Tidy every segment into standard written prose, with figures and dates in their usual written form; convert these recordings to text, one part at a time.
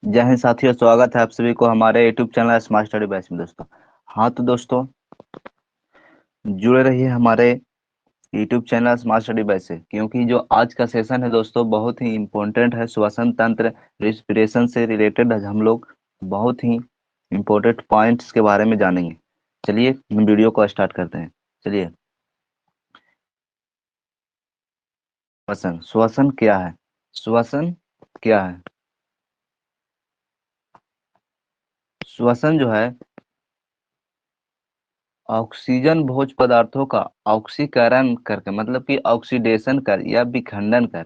जय हिंद साथियों, स्वागत है आप सभी को हमारे YouTube channel smart study batch में दोस्तों। हाँ तो दोस्तों, जुड़े रहिए हमारे YouTube channel smart study batch से, क्योंकि जो आज का सेशन है दोस्तों बहुत ही इम्पोर्टेंट है। श्वसन तंत्र रेस्पिरेशन से रिलेटेड आज हम लोग बहुत ही इम्पोर्टेंट पॉइंट्स के बारे में जानेंगे। चलिए हम वीडियो को स्टार्ट करते हैं। चलिए, श्वसन श्वसन क्या है? श्वसन क्या है? श्वसन जो है ऑक्सीजन भोज्य पदार्थों का ऑक्सीकरण करके, मतलब कि ऑक्सीडेशन कर या विखंडन कर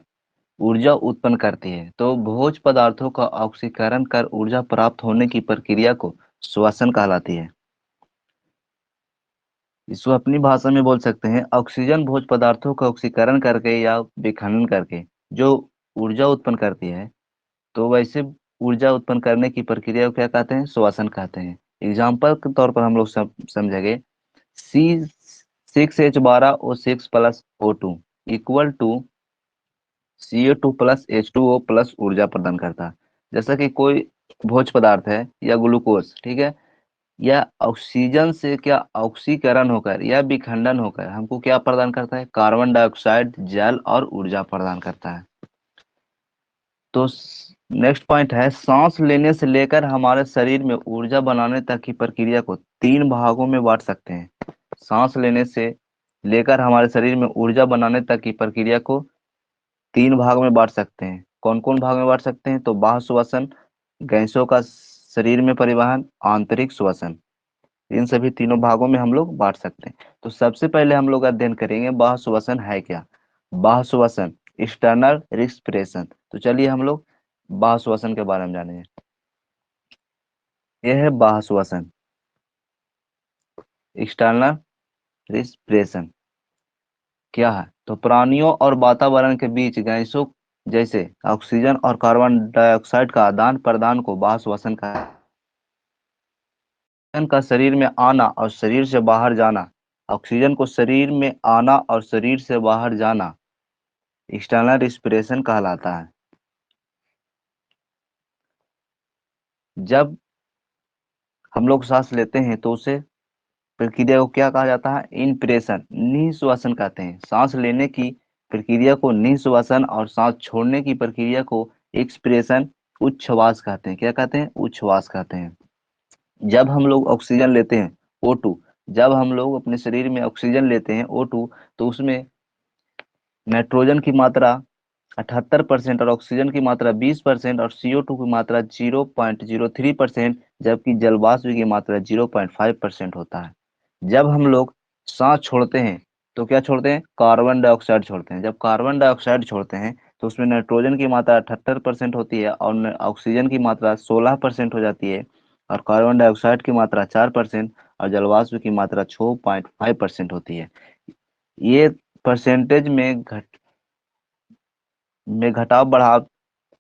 ऊर्जा उत्पन्न करती है। तो भोज्य पदार्थों का ऑक्सीकरण कर ऊर्जा प्राप्त होने की प्रक्रिया को श्वसन कहलाती है। इसको अपनी भाषा में बोल सकते हैं, ऑक्सीजन भोज्य पदार्थों का ऑक्सीकरण करके या विखंडन करके जो ऊर्जा उत्पन्न करती है, तो वैसे ऊर्जा उत्पन्न करने की प्रक्रिया को क्या कहते हैं? श्वसन कहते हैं। एग्जाम्पल के तौर पर हम लोग सब समझेंगे। C6H12O6 plus O2 equal to CO2 plus H2O plus ऊर्जा प्रदान करता है। जैसा कि कोई भोज्य पदार्थ है या ग्लूकोज, ठीक है, या ऑक्सीजन से क्या ऑक्सीकरण होकर या विखंडन होकर हमको क्या प्रदान करता है? कार्बन डाइऑक्साइड, जल और ऊर्जा प्रदान करता है। तो नेक्स्ट पॉइंट है, सांस लेने से लेकर हमारे शरीर में ऊर्जा बनाने तक की प्रक्रिया को तीन भागों में बांट सकते हैं। सांस लेने से लेकर हमारे शरीर में ऊर्जा बनाने तक की प्रक्रिया को तीन भाग में बांट सकते हैं। कौन कौन भाग में बांट सकते हैं? तो बाह्य श्वसन, गैसों का शरीर में परिवहन, आंतरिक श्वसन, इन सभी तीनों भागों में हम लोग बांट सकते हैं। तो सबसे पहले हम लोग अध्ययन करेंगे बाह्य श्वसन है क्या। बाह्य श्वसन, एक्सटर्नल रिस्पिरेशन। तो चलिए हम लोग बाह्य श्वसन के बारे में जानेंगे। यह है बाह्य श्वसन, एक्सटर्नल रिस्पिरेशन क्या है? तो प्राणियों और वातावरण के बीच गैसों जैसे ऑक्सीजन और कार्बन डाइऑक्साइड का आदान प्रदान को बाह्य श्वसन का ऑक्सीजन का शरीर में आना और शरीर से बाहर जाना, ऑक्सीजन को शरीर में आना और शरीर से बाहर जाना एक्सटर्नल रिस्पिरेशन कहलाता है। जब हम लोग सांस लेते हैं तो उसे प्रक्रिया को क्या कहा जाता है? इनप्रेशन, निःश्वासन कहते हैं। सांस लेने की प्रक्रिया को निःश्वासन और सांस छोड़ने की प्रक्रिया को एक्सप्रेशन, उच्छ्वास कहते हैं। क्या कहते हैं? उच्छ्वास कहते हैं। जब हम लोग ऑक्सीजन लेते हैं O2, जब हम लोग अपने शरीर में ऑक्सीजन लेते हैं O2, तो उसमें नाइट्रोजन की मात्रा 78% और ऑक्सीजन की मात्रा 20% और CO2 की मात्रा 0.03%, जबकि जलवाष्प की मात्रा 0.5% होता है। जब हम लोग सांस छोड़ते हैं तो क्या छोड़ते हैं? कार्बन डाइऑक्साइड छोड़ते हैं। जब कार्बन डाइऑक्साइड छोड़ते हैं तो उसमें नाइट्रोजन की मात्रा 78% होती है और ऑक्सीजन की मात्रा 16% हो जाती है, और कार्बन डाइऑक्साइड की मात्रा 4% और जलवाष्प की मात्रा 6.5% होती है। ये परसेंटेज में घटाव बढ़ाव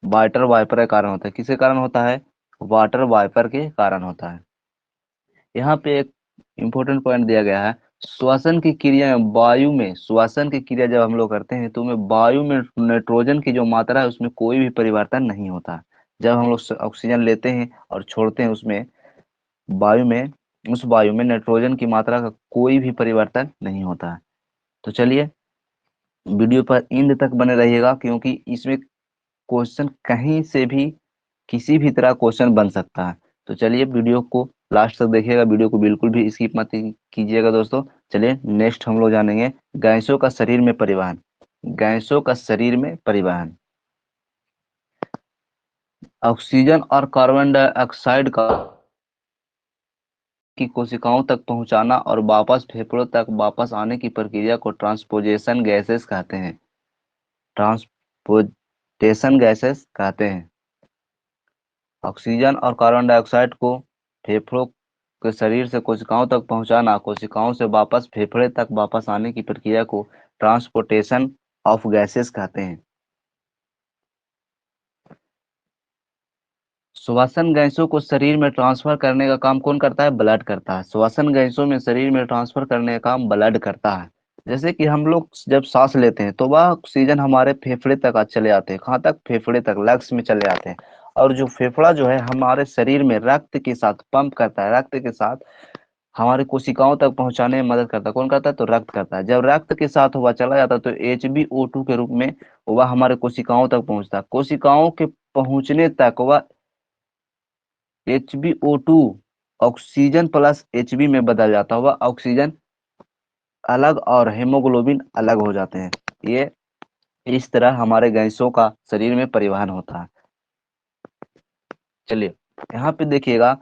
वाटर वाइपर के कारण होता है। किसके कारण होता है? वाटर वाइपर के कारण होता है। यहाँ पे एक इंपॉर्टेंट पॉइंट दिया गया है, श्वसन की क्रिया में वायु में, श्वसन की क्रिया जब हम लोग करते हैं तो में वायु में नाइट्रोजन की जो मात्रा है उसमें कोई भी परिवर्तन नहीं होता। जब हम लोग ऑक्सीजन लेते हैं और छोड़ते हैं उसमें वायु में, उस वायु में नाइट्रोजन की मात्रा का कोई भी परिवर्तन नहीं होता है। तो चलिए वीडियो पर एंड तक बने रहिएगा, क्योंकि इसमें क्वेश्चन कहीं से भी किसी भी तरह क्वेश्चन बन सकता है। तो चलिए वीडियो को लास्ट तक देखिएगा, वीडियो को बिल्कुल भी स्किप मत कीजिएगा दोस्तों। चलिए नेक्स्ट हम लोग जानेंगे गैसों का शरीर में परिवहन। गैसों का शरीर में परिवहन, ऑक्सीजन और कार्बन डाइऑक्साइड का की कोशिकाओं तक पहुंचाना और वापस फेफड़ों तक वापस आने की प्रक्रिया को ट्रांसपोर्टेशन गैसेस कहते हैं। ट्रांसपोर्टेशन गैसेस कहते हैं। ऑक्सीजन और कार्बन डाइऑक्साइड को फेफड़ों के शरीर से कोशिकाओं तक पहुंचाना, कोशिकाओं से वापस फेफड़े तक वापस आने की प्रक्रिया को ट्रांसपोर्टेशन ऑफ गैसेस कहते हैं। श्वसन गैसों को शरीर में ट्रांसफर करने का काम कौन करता है? ब्लड करता है। श्वसन गैसों में शरीर में ट्रांसफर करने का काम ब्लड करता है। जैसे कि हम लोग जब सांस लेते हैं तो वह ऑक्सीजन हमारे फेफड़े तक चले आते हैं। कहाँ तक? फेफड़े तक, लंग्स में चले आते हैं। और जो फेफड़ा जो है हमारे शरीर में रक्त के साथ पंप करता है, रक्त के साथ हमारे कोशिकाओं तक पहुंचाने में मदद करता है। कौन करता है? तो रक्त करता है। जब रक्त के साथ वह चला जाता है तो HbO2 के रूप में वह हमारे कोशिकाओं तक पहुंचता है। कोशिकाओं के पहुंचने तक वह HbO2 ऑक्सीजन प्लस Hb में बदल जाता है। वह ऑक्सीजन अलग और हेमोग्लोबिन अलग हो जाते हैं। ये इस तरह हमारे गैसों का शरीर में परिवहन होता है। चलिए यहाँ पे देखिएगा,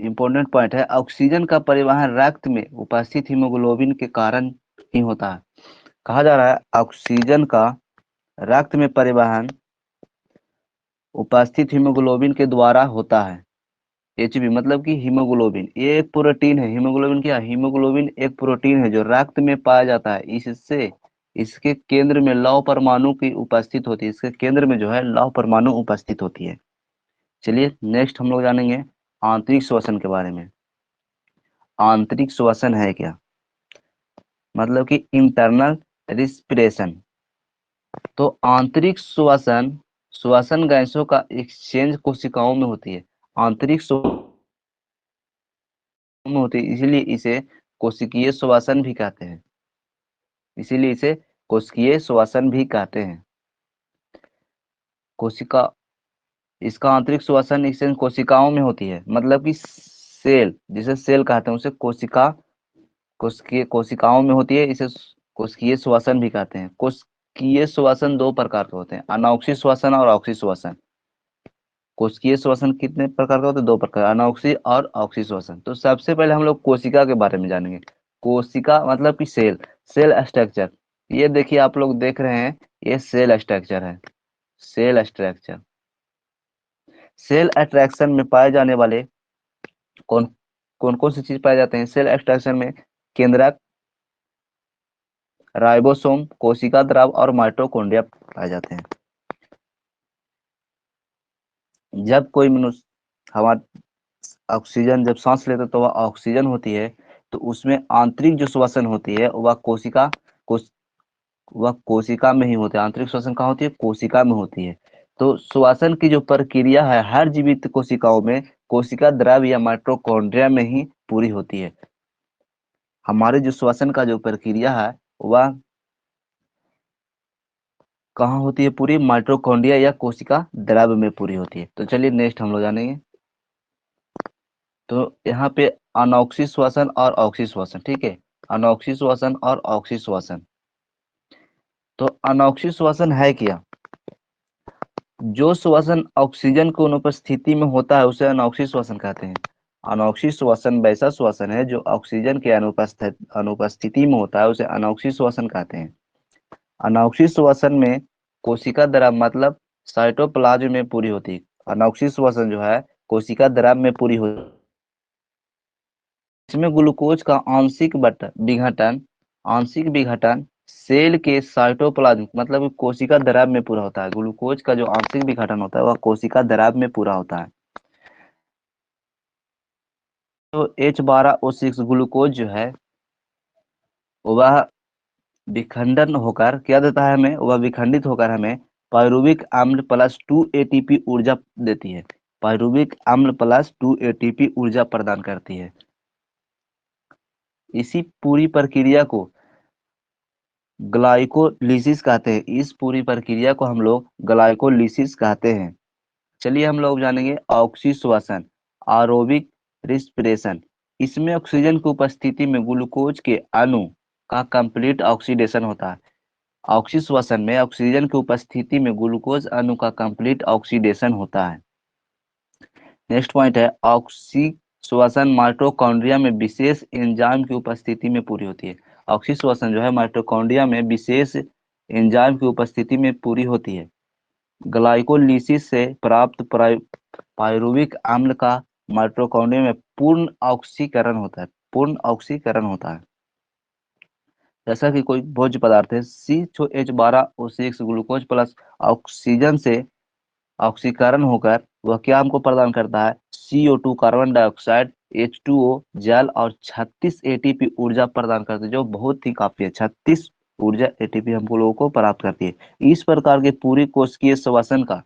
इंपॉर्टेंट पॉइंट है, ऑक्सीजन का परिवहन रक्त में उपस्थित हीमोग्लोबिन के कारण ही होता है। कहा जा रहा है ऑक्सीजन का रक्त में परिवहन उपस्थित हीमोग्लोबिन के द्वारा होता है। Hb मतलब कि हीमोग्लोबिन, ये एक प्रोटीन है। हीमोग्लोबिन क्या है? हीमोग्लोबिन एक प्रोटीन है जो रक्त में पाया जाता है। इससे इसके केंद्र में लौह परमाणु की उपस्थित होती है। इसके केंद्र में जो है लौह परमाणु उपस्थित होती है। चलिए नेक्स्ट हम लोग जानेंगे आंतरिक श्वसन के बारे में। आंतरिक श्वसन है क्या? मतलब कि इंटरनल रिस्पिरेशन। तो आंतरिक श्वसन, श्वसन गैसों का एक्सचेंज कोशिकाओं में होती है। आंतरिक श्वसन में होती है, इसीलिए इसे कोशिकीय श्वसन भी कहते हैं। इसीलिए इसे कोशिकीय श्वसन भी कहते हैं। कोशिका, इसका आंतरिक श्वसन एक्सचेंज कोशिकाओं में होती है। मतलब कि सेल, जिसे सेल कहते हैं, उसे कोशिका, कोशिकीय, कोशिकाओं में होती है। इसे कोशिकीय श्वसन भी कहते हैं। कोशिकीय श्वसन दो प्रकार के होते हैं, अनॉक्सी श्वसन और ऑक्सी श्वसन। कोशिकीय श्वसन कितने प्रकार का होता है? दो प्रकार, अनॉक्सी और ऑक्सी श्वसन। तो सबसे पहले हम लोग कोशिका के बारे में जानेंगे। कोशिका मतलब कि सेल, सेल स्ट्रक्चर। ये देखिए आप लोग देख रहे हैं, ये सेल स्ट्रक्चर है। सेल स्ट्रक्चर, सेल अट्रैक्शन में पाए जाने वाले कौन कौन कौन सी चीज पाए जाते हैं सेल एक्सट्रैक्शन में? केंद्रक, राइबोसोम, कोशिका द्रव और माइटोकॉन्ड्रिया पाए जाते हैं। जब कोई मनुष्य, हमारा ऑक्सीजन जब सांस लेता है तो वह ऑक्सीजन होती है। तो उसमें आंतरिक जो श्वसन होती है वह कोशिका, कोश, वह कोशिका में ही होती है। आंतरिक श्वसन कहाँ होती है? कोशिका में होती है। तो श्वसन की जो प्रक्रिया है हर जीवित कोशिकाओं में कोशिका द्रव या माइटोकॉन्ड्रिया में ही पूरी होती है। हमारे जो श्वसन का जो प्रक्रिया है वह कहाँ होती है पूरी? माइटोकॉन्ड्रिया या कोशिका द्रव में पूरी होती है। तो चलिए नेक्स्ट हम लोग जानेंगे। तो यहाँ पे अनॉक्सी श्वसन और ऑक्सी श्वसन, ठीक है, अनॉक्सी श्वसन और ऑक्सी श्वसन। तो अनॉक्सी श्वसन है क्या? जो श्वसन ऑक्सीजन की अनुपस्थिति में होता है उसे अनॉक्सी श्वसन कहते हैं। अनॉक्सी श्वसन वैसा श्वसन है जो ऑक्सीजन के अनुपस्थिति में होता है, उसे अनॉक्सी श्वसन कहते हैं। अनॉक्सी श्वसन में कोशिका द्रव मतलब साइटोप्लाज्म में पूरी होती है। अनॉक्सी श्वसन जो है कोशिका द्रव में पूरी होती है। इसमें ग्लूकोज का विघटन, आंशिक विघटन सेल के साइटोप्लाज्म मतलब कोशिका द्रव में पूरा होता है। ग्लूकोज का जो आंशिक विघटन होता है वह कोशिका द्रव में पूरा होता है। तो H12O6 ग्लूकोज जो है वह विखंडन होकर क्या देता है हमें? वह विखंडित होकर हमें पायरुविक अम्ल प्लस 2 ATP ऊर्जा देती है। पायरुविक अम्ल प्लस 2 ATP ऊर्जा प्रदान करती है। इसी पूरी प्रक्रिया को ग्लाइकोलिसिस कहते हैं। इस पूरी प्रक्रिया को हम लोग ग्लाइकोलिसिस कहते हैं। चलिए हम लोग जानेंगे ऑक्सी श्वसन, एरोबिक रिस्पिरेशन। इसमें ऑक्सीजन की उपस्थिति में ग्लूकोज के अणु का कंप्लीट ऑक्सीडेशन होता है। ऑक्सी श्वसन में ऑक्सीजन की उपस्थिति में ग्लूकोज अणु का कंप्लीट ऑक्सीडेशन होता है। नेक्स्ट पॉइंट है ऑक्सी श्वसन माइटोकॉन्ड्रिया में विशेष एंजाइम की उपस्थिति में पूरी होती है। ऑक्सी श्वसन जो है माइटोकॉन्ड्रिया में विशेष एंजाइम की उपस्थिति में पूरी होती है। ग्लाइकोलिसिस से प्राप्त पायरुविक अम्ल का माइटोकॉन्ड्रिया में पूर्ण ऑक्सीकरण होता है। पूर्ण ऑक्सीकरण होता है। जैसा कि कोई भोज्य पदार्थ है CH12O6 ग्लूकोज प्लस ऑक्सीजन से ऑक्सीकरण होकर वह क्या हमको प्रदान करता है? CO2 कार्बन डाइऑक्साइड, H2O जल और 36 ATP ऊर्जा प्रदान करते हैं, जो बहुत ही काफी है। 36 ऊर्जा ATP हमको लोगों को प्राप्त करती है। इस प्रकार के पूरी कोशिकीय श्वसन का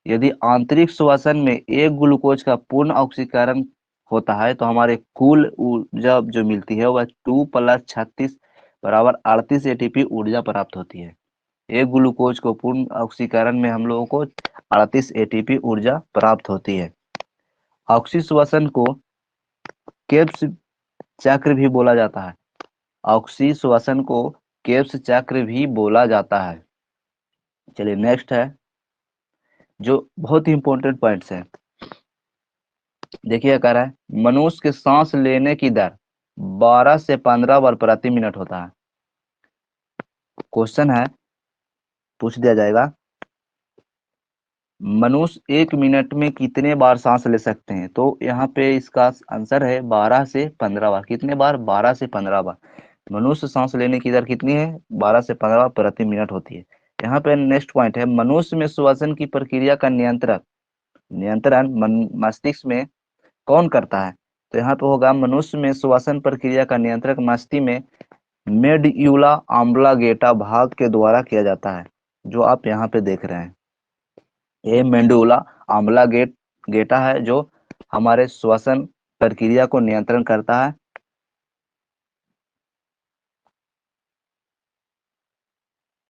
यदि आंतरिक श्वसन में एक ग्लूकोज का पूर्ण ऑक्सीकरण होता है तो हमारे कुल ऊर्जा जो मिलती है वह 2 + 36 बराबर 38 ATP ऊर्जा प्राप्त होती है। एक ग्लूकोज को पूर्ण ऑक्सीकरण में हम लोगों को 38 ATP ऊर्जा प्राप्त होती है। ऑक्सीश्वसन को केब्स चक्र भी बोला जाता है। ऑक्सीश्वसन को केब्स चक्र भी बोला जाता है। चलिए नेक्स्ट है जो बहुत ही इंपॉर्टेंट पॉइंट्स है। देखिए क्या कह रहा है, मनुष्य के सांस लेने की दर 12 से 15 बार प्रति मिनट होता है। क्वेश्चन है, पूछ दिया जाएगा, मनुष्य 1 मिनट में कितने बार सांस ले सकते हैं? तो यहाँ पे इसका आंसर है 12 से 15 बार। कितने बार? 12 से 15 बार। मनुष्य सांस लेने की दर कितनी है? 12 से 15 बार प्रति मिनट होती है। यहाँ पे नेक्स्ट पॉइंट है, मनुष्य में श्वसन की प्रक्रिया का नियंत्रण मस्तिष्क में कौन करता है? तो यहाँ पे होगा, मनुष्य में श्वसन प्रक्रिया का नियंत्रण मस्तिष्क में मेडुला ऑब्लांगेटा भाग के द्वारा किया जाता है, जो आप यहाँ पे देख रहे हैं। ये मेडुला ऑब्लांगेटा है जो हमारे श्वसन प्रक्रिया को नियंत्रण करता है।